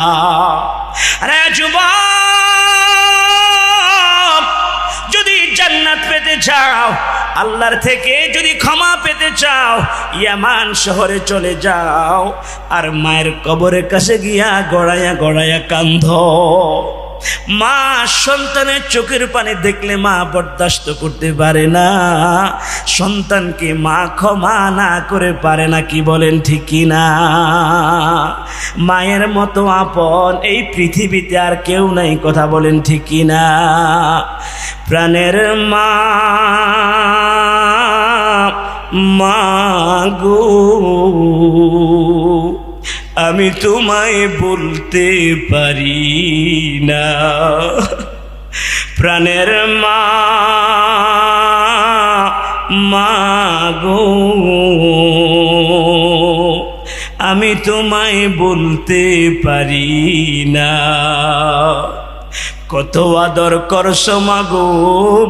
আরে যুবক, যদি জান্নাত পেতে চাও, আল্লাহর থেকে যদি ক্ষমা পেতে চাও, ইয়ামান শহরে চলে যাও আর মায়ের কবরের কাছে গিয়া গড়াইয়া গড়াইয়া কান্ধ। মা সন্তানের চোখের পানি দেখলে মা বরদাস্ত করতে পারে না, সন্তানকে মা ক্ষমা না করে পারে না। কি বলেন ঠিক কি না? মায়ের মতো আপন এই পৃথিবীতে আর কেউ নাই। কথা বলেন ঠিক কি না? প্রাণের মা, মা গো, আমি তোমায় বলতে পারি না। প্রাণের মা, মা গো, আমি তোমায় বলতে পারি না। কত আদর করছো মাগো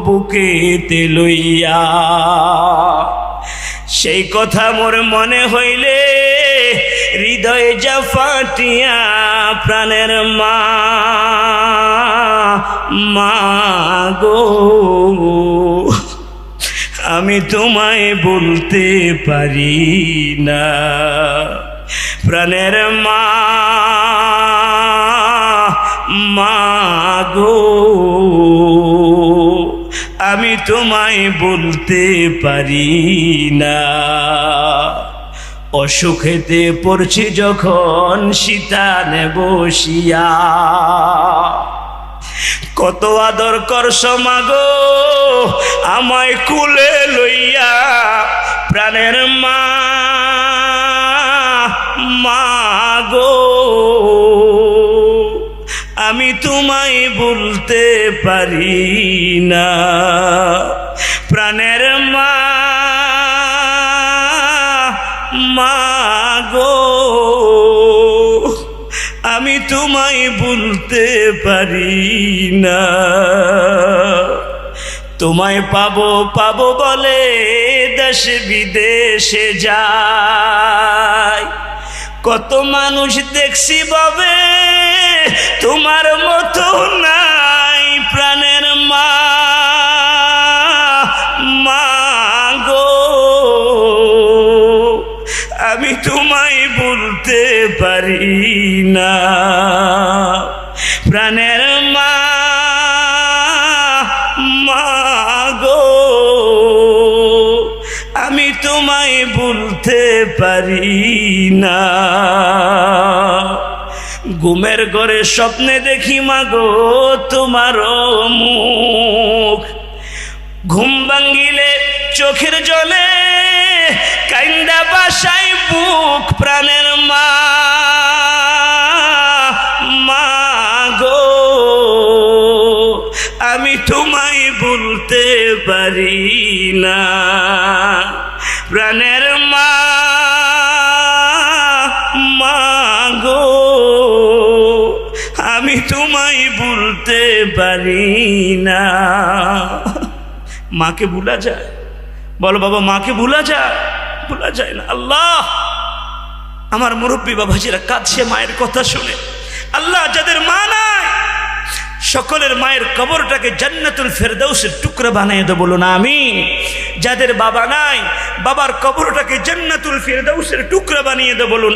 বুকেতে লইয়া, সেই কথা মোর মনে হইলে হৃদয়ে যা ফাটিয়া। প্রাণের মা, মা গো, আমি তোমায় বলতে পারি না। প্রাণের মা, মা গো, আমি তোমায় বলতে পারি না। অসুখেতে পড়ছি যখন শীতানে বসিয়া, কত আদর করছো মাগো আমায় কুলে লইয়া। প্রাণের মা, মা গো, আমি তোমায় বলতে পারি না। প্রাণের মা, মা গো, আমি তোমায় বলতে পারি না। তোমায় পাবো পাবো বলে দেশ বিদেশে যায়, কত মানুষ দেখছি ভাবে তোমার মতো নাই। প্রাণের মা, মা গো, আমি তোমায় বলতে পারি না। প্রাণের মা, মা গো, আমি তোমায় বলতে পারি না। ঘুমের ঘরে স্বপ্নে দেখি মাগো তোমার মুখ, ঘুম ভাঙ্গিলে চোখের জলে কাইন্দা বাসাই বুক। প্রাণের মা, মা গো, আমি তোমায় বলতে পারি না। প্রাণের মা, মা গো, আমি তোমায় বলতে পারি না। মাকে ভুলা যায়? বলো বাবা, মাকে ভুলা যায়? ভুলা যায় না। আল্লাহ, আমার মুরব্বী বাবাজিরা কাঁদছে মায়ের কথা শুনে। আল্লাহ, যাদের মা নাই সকলের মায়ের কবরটাকে জান্নাতুল ফেরদাউসের টুকরা বানিয়ে দেব, বলুন আমিন। যাদের বাবা নাই বাবার কবরটাকে জান্নাতুল ফেরদাউসের টুকরা বানিয়ে দেব, বলুন